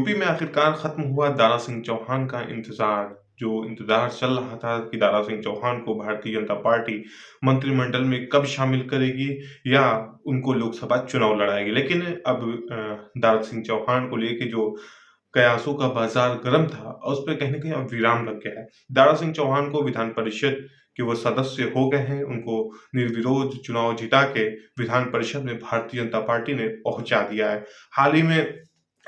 UP में आखिरकार खत्म हुआ दारा सिंह चौहान का इंतजार। जो इंतजार चल रहा था कि दारा सिंह चौहान को भारतीय जनता पार्टी मंत्रिमंडल में कब शामिल करेगी या उनको लोकसभा चुनाव लड़ाएगी। लेकिन अब दारा सिंह चौहान को लेके जो कयासों का बाजार गर्म था और उस पे कहीं न कहीं अब विराम लग गया है। दारा सिंह चौहान को विधान परिषद के वो सदस्य हो गए हैं, उनको निर्विरोध चुनाव जिता के विधान परिषद में भारतीय जनता पार्टी ने पहुँचा दिया है। हाल ही में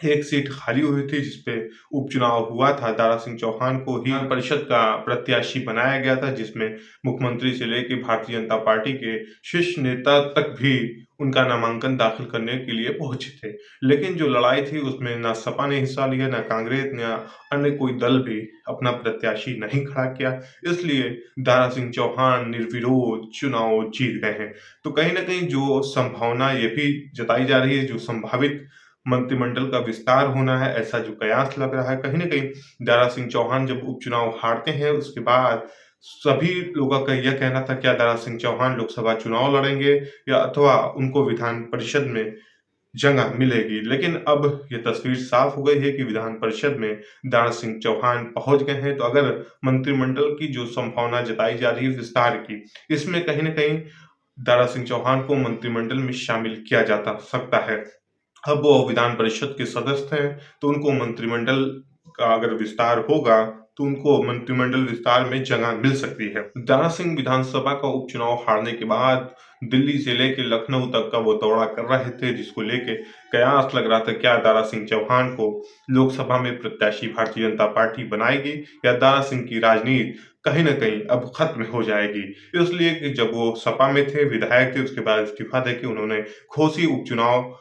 एक सीट खाली हुई थी जिसपे उपचुनाव हुआ था। दारा सिंह चौहान को ही परिषद का प्रत्याशी बनाया गया था, जिसमें मुख्यमंत्री से लेके भारतीय जनता पार्टी के शीर्ष नेता तक भी उनका नामांकन दाखिल करने के लिए पहुंचे थे। लेकिन जो लड़ाई थी उसमें ना सपा ने हिस्सा लिया, ना कांग्रेस ने, अन्य कोई दल भी अपना प्रत्याशी नहीं खड़ा किया। इसलिए दारा सिंह चौहान निर्विरोध चुनाव जीत गए हैं। तो कहीं न कहीं जो संभावना ये भी जताई जा रही है, जो संभावित मंत्रिमंडल का विस्तार होना है, ऐसा जो कयास लग रहा है, कहीं न कहीं दारा सिंह चौहान जब उपचुनाव हारते हैं, उसके बाद सभी लोगों का यह कहना था क्या दारा सिंह चौहान लोकसभा चुनाव लड़ेंगे या अथवा उनको विधान परिषद में जगह मिलेगी। लेकिन अब ये तस्वीर साफ हो गई है कि विधान परिषद में दारा सिंह चौहान पहुंच गए हैं। तो अगर मंत्रिमंडल की जो संभावना जताई जा रही है विस्तार की, इसमें कहीं न कहीं दारा सिंह चौहान को मंत्रिमंडल में शामिल किया जाता सकता है। अब वो विधान परिषद के सदस्य हैं, तो उनको मंत्रिमंडल का अगर विस्तार होगा, तो उनको मंत्रिमंडल विस्तार में जगह मिल सकती है। दारा सिंह विधानसभा का उपचुनाव हारने के बाद दिल्ली से लेके लखनऊ तक का वो दौरा कर रहे थे, जिसको लेके कयास लग रहा था क्या दारा सिंह चौहान को लोकसभा में प्रत्याशी भारतीय जनता पार्टी बनाएगी या दारा सिंह की राजनीति कहीं न कहीं अब खत्म हो जाएगी। इसलिए कि जब वो सपा में थे, विधायक थे, उसके बाद इस्तीफा देके उन्होंने घोसी उपचुनाव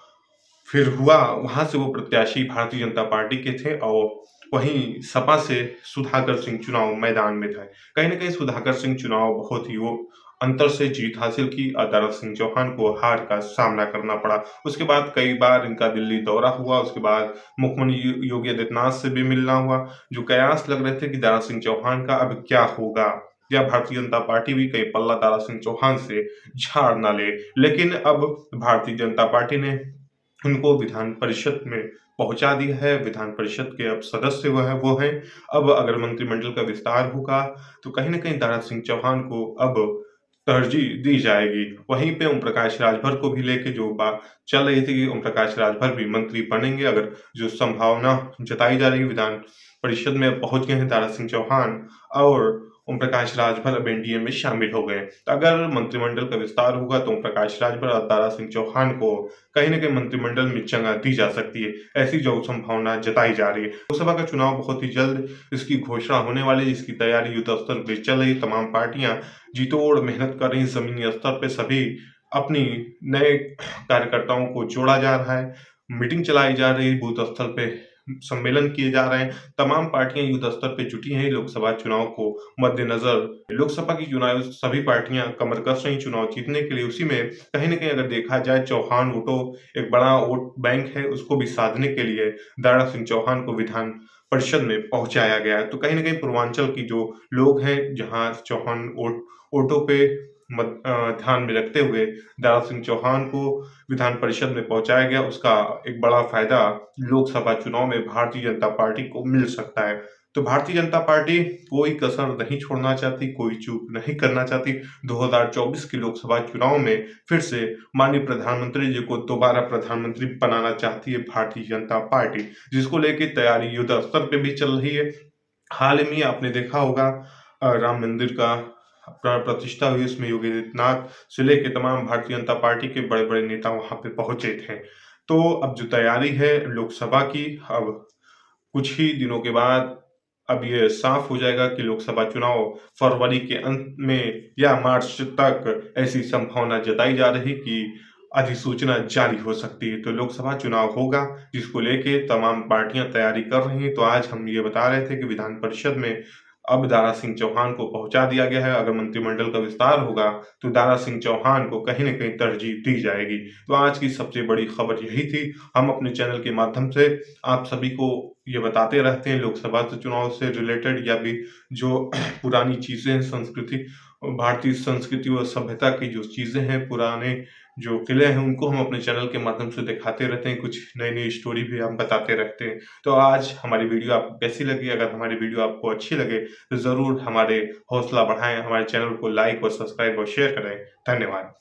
फिर हुआ, वहाँ से वो प्रत्याशी भारतीय जनता पार्टी के थे और वहीं सपा से सुधाकर सिंह चुनाव मैदान में थे। कहीं न कहीं सुधाकर सिंह चुनाव बहुत ही वो अंतर से जीत हासिल की और दारा सिंह चौहान को हार का सामना करना पड़ा। उसके बाद कई बार इनका दिल्ली दौरा हुआ, उसके बाद मुख्यमंत्री योगी आदित्यनाथ से भी मिलना हुआ। जो कयास लग रहे थे कि दारा सिंह चौहान का अब क्या होगा या भारतीय जनता पार्टी भी कहीं पल्ला दारा सिंह चौहान से झाड़ ना ले। लेकिन अब भारतीय जनता पार्टी ने उनको विधान परिषद में पहुँचा दिया है, विधान परिषद के अब सदस्य वो हैं। अब अगर मंत्रिमंडल का विस्तार होगा, तो कहीं न कहीं दारा सिंह चौहान को अब तरजीह दी जाएगी। वहीं पे ओम प्रकाश राजभर को भी लेके जो बात चल रही थी कि ओम प्रकाश राजभर भी मंत्री बनेंगे, अगर जो संभावना जताई जा रही है विधान परिषद में पहुँच गए हैं दारा सिंह चौहान और ओम प्रकाश राजभर अब एनडीए में शामिल हो गए। तो अगर मंत्रिमंडल का विस्तार होगा तो ओम प्रकाश राजभर और दारा सिंह चौहान को कहीं न कहीं मंत्रिमंडल में जगह दी जा सकती है, ऐसी जो संभावना जताई जा रही है। लोकसभा का चुनाव बहुत ही जल्द इसकी घोषणा होने वाली है, जिसकी तैयारी युद्ध स्तर पे चल रही है। तमाम पार्टियां जी-तोड़ मेहनत कर रही हैं, जमीनी स्तर पे सभी अपनी नए कार्यकर्ताओं को जोड़ा जा रहा है, मीटिंग चलाई जा रही है, बूथ स्तर पे सम्मेलन किए जा रहे हैं। तमाम पार्टियां युद्ध स्तर पे जुटी हैं लोकसभा चुनाव को मद्देनजर। लोकसभा की चुनाव सभी पार्टियां कमर कस रही चुनाव जीतने के लिए। उसी में कहीं न कहीं अगर देखा जाए चौहान वोटों एक बड़ा वोट बैंक है, उसको भी साधने के लिए दारा सिंह चौहान को विधान परिषद में पहुँचाया गया है। तो कहीं न कहीं पूर्वांचल की जो लोग हैं, जहाँ चौहान वोटों पे ध्यान में रखते हुए दारा सिंह चौहान को विधान परिषद में पहुँचाया गया, उसका एक बड़ा फ़ायदा लोकसभा चुनाव में भारतीय जनता पार्टी को मिल सकता है। तो भारतीय जनता पार्टी कोई कसर नहीं छोड़ना चाहती, कोई चूक नहीं करना चाहती। 2024 के लोकसभा चुनाव में फिर से माननीय प्रधानमंत्री जी को दोबारा प्रधानमंत्री बनाना चाहती है भारतीय जनता पार्टी, जिसको लेके तैयारी युद्ध स्तर पे भी चल रही है। हाल ही में आपने देखा होगा राम मंदिर का प्राण प्रतिष्ठा हुई, उसमें योगी आदित्यनाथ से लेके तमाम भारतीय जनता पार्टी के बड़े-बड़े नेता वहाँ पे पहुँचे थे। तो अब जो तैयारी है लोकसभा की, अब कुछ ही दिनों के बाद अब ये साफ हो जाएगा कि लोकसभा चुनाव फरवरी के अंत में या मार्च तक ऐसी संभावना जताई जा रही कि अधिसूचना जारी हो सकती है। तो लोकसभा चुनाव होगा, जिसको लेके तमाम पार्टियां तैयारी कर रही हैं। तो आज हम ये बता रहे थे कि विधान परिषद में अब दारा सिंह चौहान को पहुंचा दिया गया है। अगर मंत्रिमंडल का विस्तार होगा, तो दारा सिंह चौहान को कहीं न कहीं तरजीह दी जाएगी। तो आज की सबसे बड़ी खबर यही थी। हम अपने चैनल के माध्यम से आप सभी को ये बताते रहते हैं लोकसभा चुनाव से रिलेटेड या भी जो पुरानी चीज़ें हैं, संस्कृति, भारतीय संस्कृति और सभ्यता की जो चीज़ें हैं, पुराने जो किले हैं, उनको हम अपने चैनल के माध्यम से दिखाते रहते हैं, कुछ नई-नई स्टोरी भी हम बताते रहते हैं। तो आज हमारी वीडियो आपको कैसी लगी? अगर हमारी वीडियो आपको अच्छी लगे, तो ज़रूर हमारे हौसला बढ़ाएँ, हमारे चैनल को लाइक और सब्सक्राइब और शेयर करें। धन्यवाद।